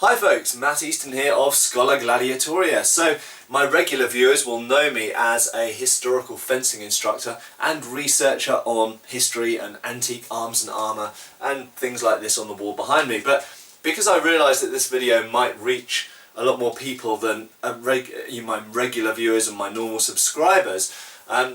Hi folks, Matt Easton here of Schola Gladiatoria. So my regular viewers will know me as a historical fencing instructor and researcher on history and antique arms and armour and things like this on the wall behind me. But because I realised that this video might reach a lot more people than my regular viewers and my normal subscribers,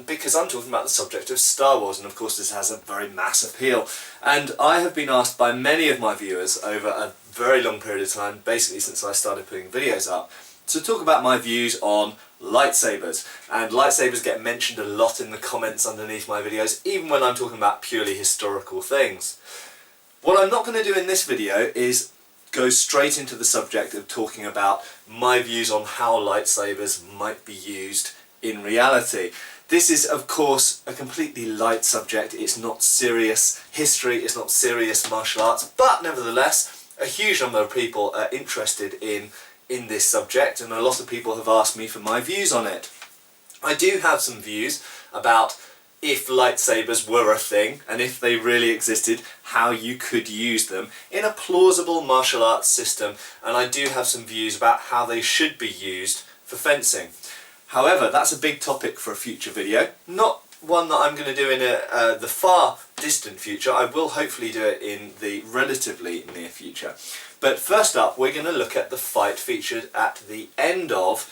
because I'm talking about the subject of Star Wars, and of course this has a very mass appeal. And I have been asked by many of my viewers over a very long period of time, basically since I started putting videos up, to talk about my views on lightsabers. And lightsabers get mentioned a lot in the comments underneath my videos, even when I'm talking about purely historical things. What I'm not going to do in this video is go straight into the subject of talking about my views on how lightsabers might be used in reality. This is of course a completely light subject. It's not serious history, it's not serious martial arts, but nevertheless a huge number of people are interested in this subject, and a lot of people have asked me for my views on it. I do have some views about if lightsabers were a thing, and if they really existed, how you could use them in a plausible martial arts system, and I do have some views about how they should be used for fencing. However, that's a big topic for a future video, not one that I'm going to do in the far distant future. I will hopefully do it in the relatively near future. But first up, we're going to look at the fight featured at the end of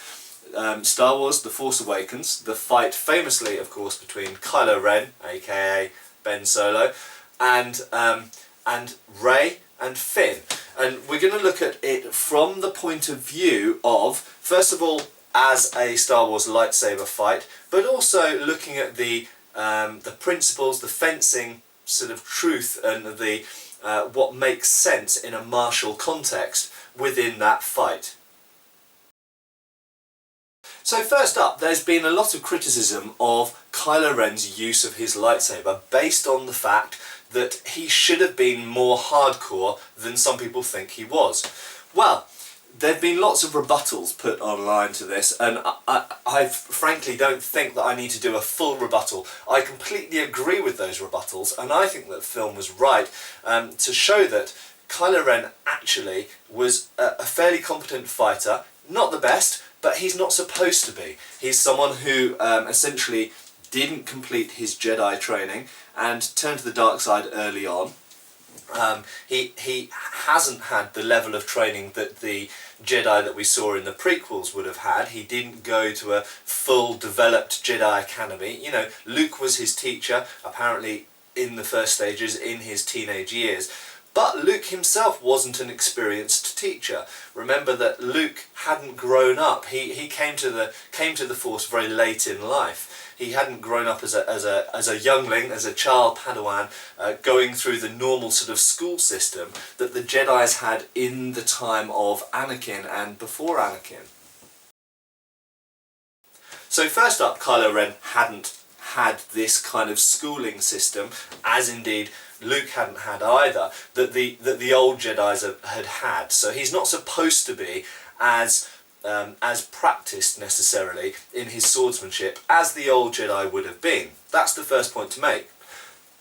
Star Wars The Force Awakens, the fight famously, of course, between Kylo Ren, aka Ben Solo, and Rey and Finn. And we're going to look at it from the point of view of, first of all, as a Star Wars lightsaber fight, but also looking at the principles, the fencing sort of truth, and the what makes sense in a martial context within that fight. So first up, there's been a lot of criticism of Kylo Ren's use of his lightsaber based on the fact that he should have been more hardcore than some people think he was. Well, there have been lots of rebuttals put online to this, and I frankly don't think that I need to do a full rebuttal. I completely agree with those rebuttals, and I think that the film was right to show that Kylo Ren actually was a fairly competent fighter. Not the best, but he's not supposed to be. He's someone who essentially didn't complete his Jedi training and turned to the dark side early on. He hasn't had the level of training that the Jedi that we saw in the prequels would have had. He didn't go to a full developed Jedi Academy. You know, Luke was his teacher, apparently in the first stages, in his teenage years. But Luke himself wasn't an experienced teacher. Remember that Luke hadn't grown up. He came to the Force very late in life. He hadn't grown up as a youngling, as a child Padawan, going through the normal sort of school system that the Jedis had in the time of Anakin and before Anakin. So first up, Kylo Ren hadn't had this kind of schooling system, as indeed Luke hadn't had either, that the old Jedis had had. So he's not supposed to be as practiced necessarily in his swordsmanship as the old Jedi would have been. That's the first point to make.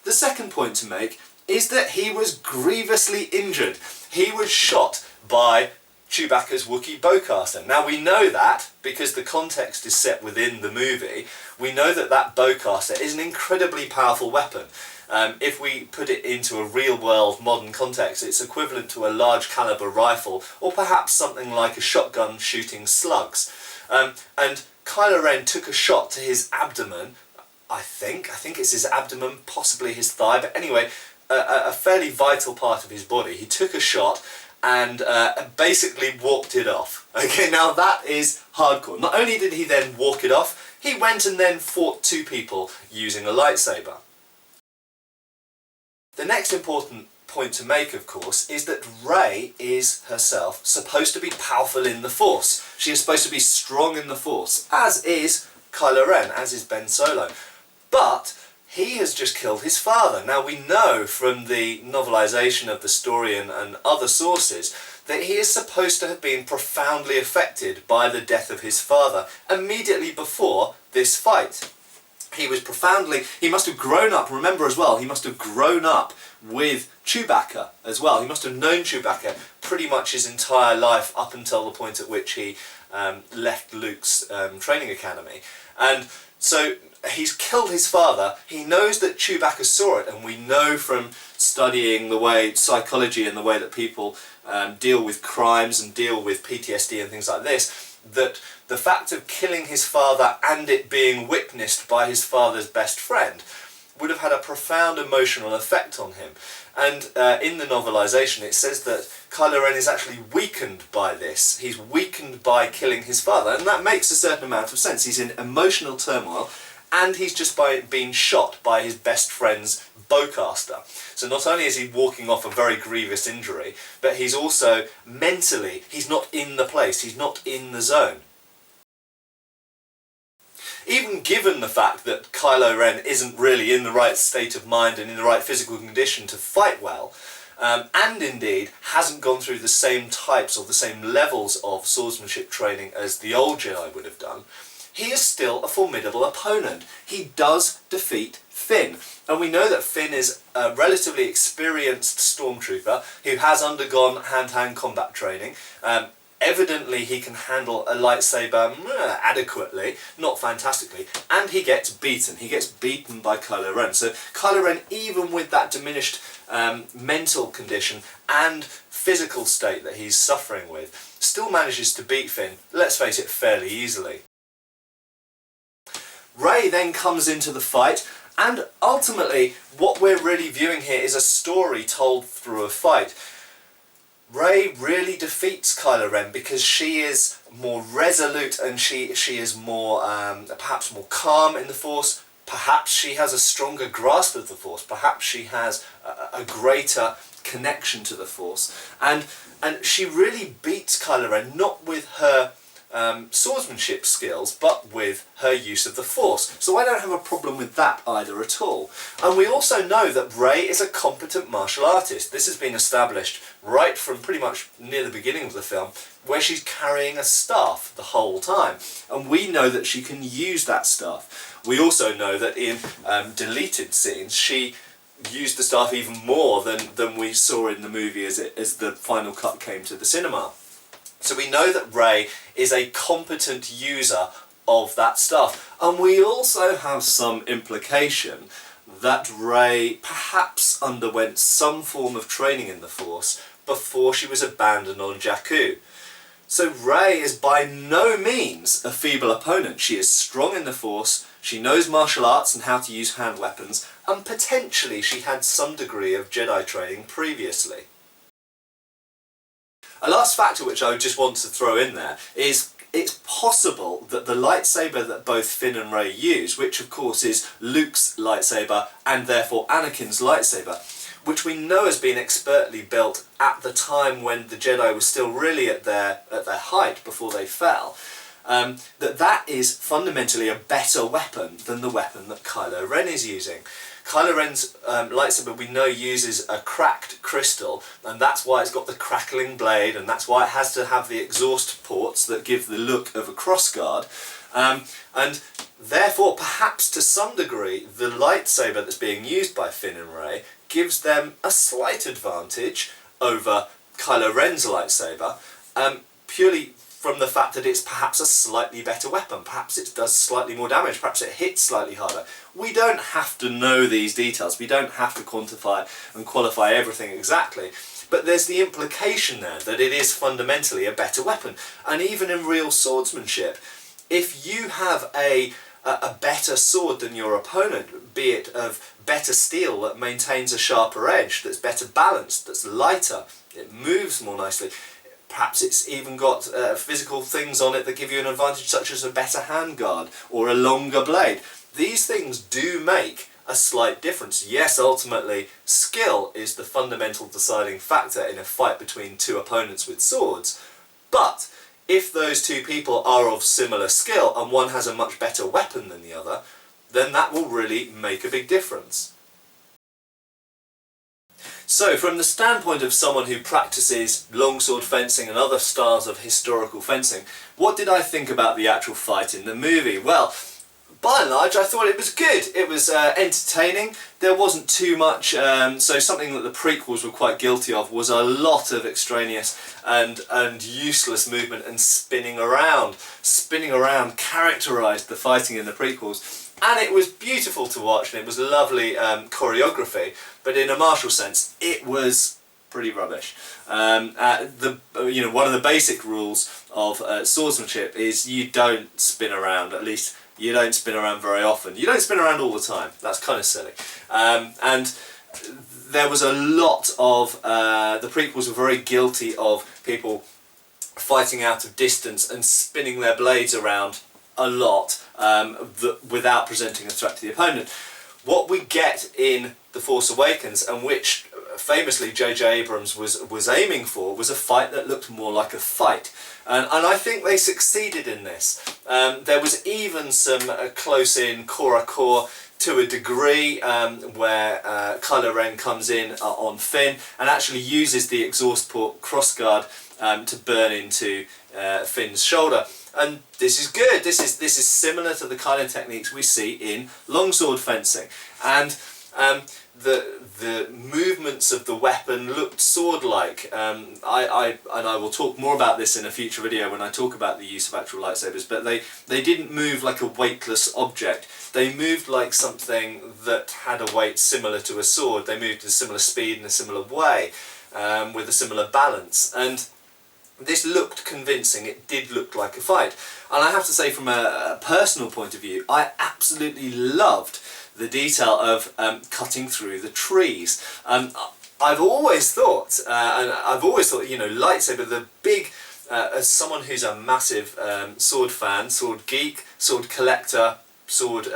The second point to make is that he was grievously injured. He was shot by Chewbacca's Wookiee bowcaster. Now we know that because the context is set within the movie. We know that that bowcaster is an incredibly powerful weapon. If we put it into a real-world modern context, it's equivalent to a large caliber rifle, or perhaps something like a shotgun shooting slugs. And Kylo Ren took a shot to his abdomen, I think it's his abdomen, possibly his thigh, but anyway, a fairly vital part of his body. He took a shot and basically walked it off. Okay, now that is hardcore. Not only did he then walk it off, he went and then fought two people using a lightsaber. The next important point to make, of course, is that Rey is herself supposed to be powerful in the Force. She is supposed to be strong in the Force, as is Kylo Ren, as is Ben Solo. But he has just killed his father. Now we know from the novelisation of the story and other sources that he is supposed to have been profoundly affected by the death of his father immediately before this fight. He must have grown up, remember as well, he must have grown up with Chewbacca as well. He must have known Chewbacca pretty much his entire life up until the point at which he left Luke's training academy. And so he's killed his father. He knows that Chewbacca saw it, and we know from studying the way psychology and the way that people deal with crimes and deal with PTSD and things like this, that the fact of killing his father and it being witnessed by his father's best friend would have had a profound emotional effect on him. And in the novelisation it says that Kylo Ren is actually weakened by this. He's weakened by killing his father, and that makes a certain amount of sense. He's in emotional turmoil, and he's just been shot by his best friend's bowcaster. So not only is he walking off a very grievous injury, but he's also mentally, he's not in the place, he's not in the zone. Even given the fact that Kylo Ren isn't really in the right state of mind and in the right physical condition to fight well, and indeed hasn't gone through the same types or the same levels of swordsmanship training as the old Jedi would have done, he is still a formidable opponent. He does defeat Finn. And we know that Finn is a relatively experienced stormtrooper who has undergone hand-to-hand combat training. Evidently he can handle a lightsaber adequately, not fantastically, and he gets beaten. He gets beaten by Kylo Ren. So Kylo Ren, even with that diminished mental condition and physical state that he's suffering with, still manages to beat Finn, let's face it, fairly easily. Rey then comes into the fight, and ultimately what we're really viewing here is a story told through a fight. Rey really defeats Kylo Ren because she is more resolute, and she is more, perhaps more calm in the Force. Perhaps she has a stronger grasp of the Force. Perhaps she has a greater connection to the Force. And she really beats Kylo Ren, not with her swordsmanship skills, but with her use of the Force. So I don't have a problem with that either at all. And we also know that Rey is a competent martial artist. This has been established right from pretty much near the beginning of the film, where she's carrying a staff the whole time. And we know that she can use that staff. We also know that in deleted scenes, she used the staff even more than we saw in the movie as the final cut came to the cinema. So we know that Rey is a competent user of that staff. And we also have some implication that Rey perhaps underwent some form of training in the Force before she was abandoned on Jakku. So Rey is by no means a feeble opponent. She is strong in the Force, she knows martial arts and how to use hand weapons, and potentially she had some degree of Jedi training previously. A last factor which I just want to throw in there is it's possible that the lightsaber that both Finn and Rey use, which of course is Luke's lightsaber and therefore Anakin's lightsaber, which we know has been expertly built at the time when the Jedi were still really at their height before they fell, that is fundamentally a better weapon than the weapon that Kylo Ren is using. Kylo Ren's lightsaber we know uses a cracked crystal, and that's why it's got the crackling blade, and that's why it has to have the exhaust ports that give the look of a crossguard. And therefore, perhaps to some degree, the lightsaber that's being used by Finn and Rey gives them a slight advantage over Kylo Ren's lightsaber, purely from the fact that it's perhaps a slightly better weapon, perhaps it does slightly more damage, perhaps it hits slightly harder. We don't have to know these details, we don't have to quantify and qualify everything exactly, but there's the implication there that it is fundamentally a better weapon. And even in real swordsmanship, if you have a better sword than your opponent, be it of better steel that maintains a sharper edge, that's better balanced, that's lighter, it moves more nicely, perhaps it's even got physical things on it that give you an advantage, such as a better handguard or a longer blade. These things do make a slight difference. Yes, ultimately, skill is the fundamental deciding factor in a fight between two opponents with swords, but if those two people are of similar skill and one has a much better weapon than the other, then that will really make a big difference. So, from the standpoint of someone who practices longsword fencing and other styles of historical fencing, what did I think about the actual fight in the movie? Well, by and large, I thought it was good. It was entertaining. There wasn't too much, so something that the prequels were quite guilty of was a lot of extraneous and useless movement and spinning around. Spinning around characterised the fighting in the prequels, and it was beautiful to watch, and it was lovely choreography, but in a martial sense, it was pretty rubbish. One of the basic rules of swordsmanship is you don't spin around, at least you don't spin around very often. You don't spin around all the time. That's kind of silly. And there was a lot of, the prequels were very guilty of people fighting out of distance and spinning their blades around a lot without presenting a threat to the opponent. What we get in The Force Awakens, and which famously J.J. Abrams was aiming for, was a fight that looked more like a fight. And I think they succeeded in this. There was even some close-in core-a-core to a degree where Kylo Ren comes in on Finn and actually uses the exhaust port crossguard to burn into Finn's shoulder. And this is good. This is similar to the kind of techniques we see in longsword fencing. And the movements of the weapon looked sword-like. I will talk more about this in a future video when I talk about the use of actual lightsabers, but they didn't move like a weightless object. They moved like something that had a weight similar to a sword. They moved at a similar speed in a similar way, with a similar balance. And this looked convincing. It did look like a fight. And I have to say, from a personal point of view, I absolutely loved the detail of cutting through the trees. I've always thought, lightsaber, the big, as someone who's a massive sword fan, sword geek, sword collector, sword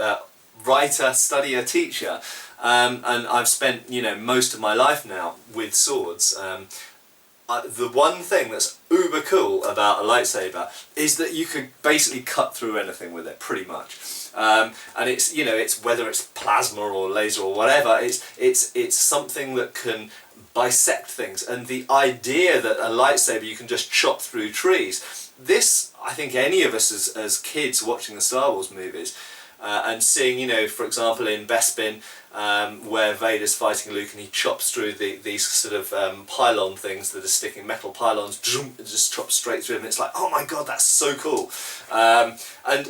writer, studier, teacher, and I've spent, most of my life now with swords. The one thing that's uber cool about a lightsaber is that you could basically cut through anything with it, pretty much. And it's, it's whether it's plasma or laser or whatever, it's something that can bisect things. And the idea that a lightsaber you can just chop through trees, this, I think any of us as kids watching the Star Wars movies, and seeing, for example, in Bespin, where Vader's fighting Luke and he chops through these sort of pylon things that are sticking, metal pylons, it just chops straight through them. It's like, oh my god, that's so cool. And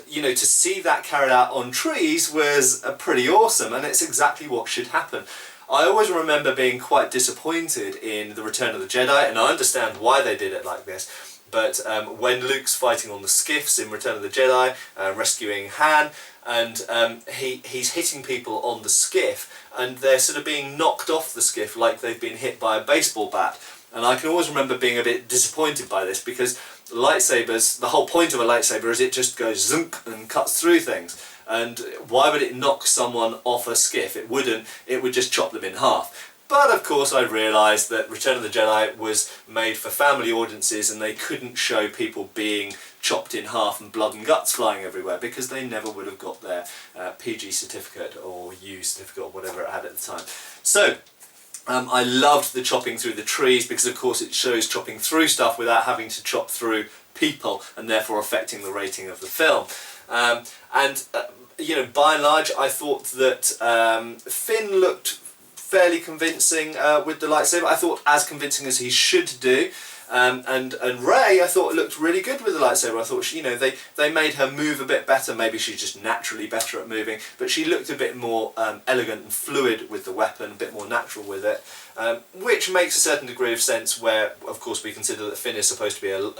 to see that carried out on trees was pretty awesome, and it's exactly what should happen. I always remember being quite disappointed in The Return of the Jedi, and I understand why they did it like this. But when Luke's fighting on the skiffs in Return of the Jedi, rescuing Han, and he's hitting people on the skiff, and they're sort of being knocked off the skiff like they've been hit by a baseball bat. And I can always remember being a bit disappointed by this, because lightsabers, the whole point of a lightsaber is it just goes zunk and cuts through things. And why would it knock someone off a skiff? It wouldn't, it would just chop them in half. But of course I realised that Return of the Jedi was made for family audiences, and they couldn't show people being chopped in half and blood and guts flying everywhere, because they never would have got their PG certificate or U certificate or whatever it had at the time. So I loved the chopping through the trees, because of course it shows chopping through stuff without having to chop through people, and therefore affecting the rating of the film. By and large I thought that Finn looked fairly convincing with the lightsaber. I thought as convincing as he should do. And Rey, I thought, looked really good with the lightsaber. I thought she, they made her move a bit better. Maybe she's just naturally better at moving, but she looked a bit more elegant and fluid with the weapon, a bit more natural with it, which makes a certain degree of sense where, of course, we consider that Finn is supposed to be a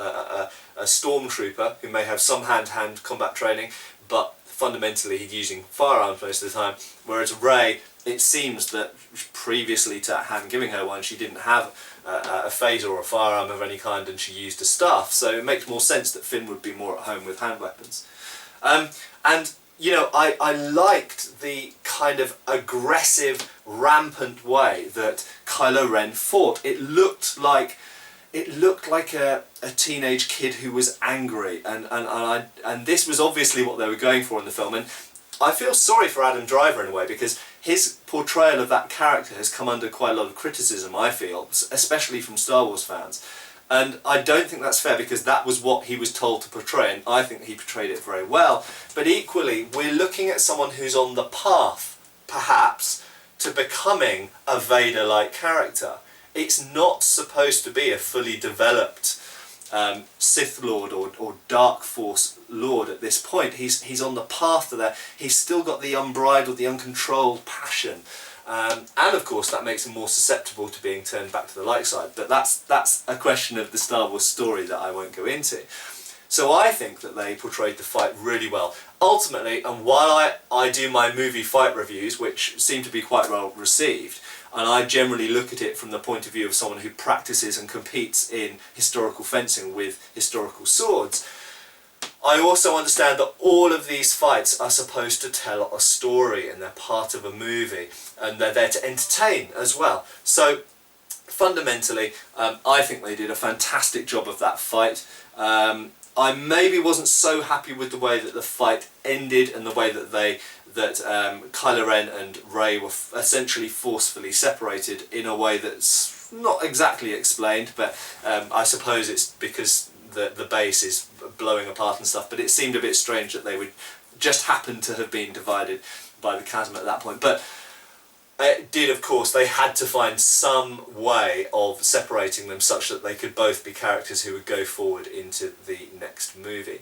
stormtrooper who may have some hand-to-hand combat training, but fundamentally he's using firearms most of the time, whereas Rey, it seems that previously to Han giving her one, she didn't have a phaser or a firearm of any kind, and she used a staff, so it makes more sense that Finn would be more at home with hand weapons. I liked the kind of aggressive, rampant way that Kylo Ren fought. It looked like a teenage kid who was angry, and this was obviously what they were going for in the film. And I feel sorry for Adam Driver in a way, because his portrayal of that character has come under quite a lot of criticism, I feel, especially from Star Wars fans. And I don't think that's fair, because that was what he was told to portray, and I think he portrayed it very well. But equally, we're looking at someone who's on the path, perhaps, to becoming a Vader-like character. It's not supposed to be a fully developed Sith Lord or Dark Force Lord at this point. He's on the path to that. He's still got the unbridled, the uncontrolled passion. And of course that makes him more susceptible to being turned back to the light side. But that's a question of the Star Wars story that I won't go into. So I think that they portrayed the fight really well. Ultimately, and while I do my movie fight reviews, which seem to be quite well received, and I generally look at it from the point of view of someone who practices and competes in historical fencing with historical swords, I also understand that all of these fights are supposed to tell a story, and they're part of a movie, and they're there to entertain as well. So fundamentally, I think they did a fantastic job of that fight. I maybe wasn't so happy with the way that the fight ended, and the way that Kylo Ren and Rey were essentially forcefully separated in a way that's not exactly explained, but I suppose it's because the base is blowing apart and stuff, but it seemed a bit strange that they would just happen to have been divided by the chasm at that point. But it did, of course, they had to find some way of separating them such that they could both be characters who would go forward into the next movie.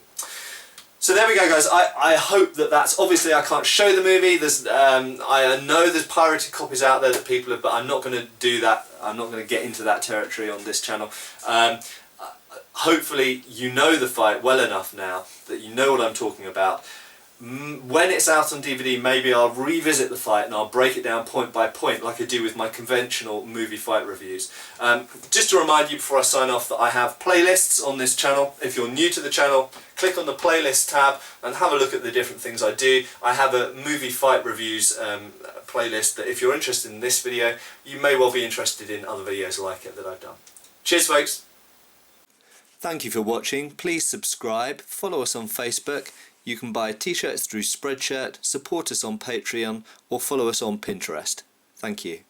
So there we go, guys. I hope that's... Obviously I can't show the movie. There's I know there's pirated copies out there that people have, but I'm not going to do that. I'm not going to get into that territory on this channel. Hopefully you know the fight well enough now that you know what I'm talking about. When it's out on DVD, maybe I'll revisit the fight and I'll break it down point by point like I do with my conventional movie fight reviews. Just to remind you before I sign off that I have playlists on this channel. If you're new to the channel, click on the playlist tab and have a look at the different things I do. I have a movie fight reviews playlist that if you're interested in this video, you may well be interested in other videos like it that I've done. Cheers, folks! Thank you for watching. Please subscribe, follow us on Facebook. You can buy t-shirts through Spreadshirt, support us on Patreon, or follow us on Pinterest. Thank you.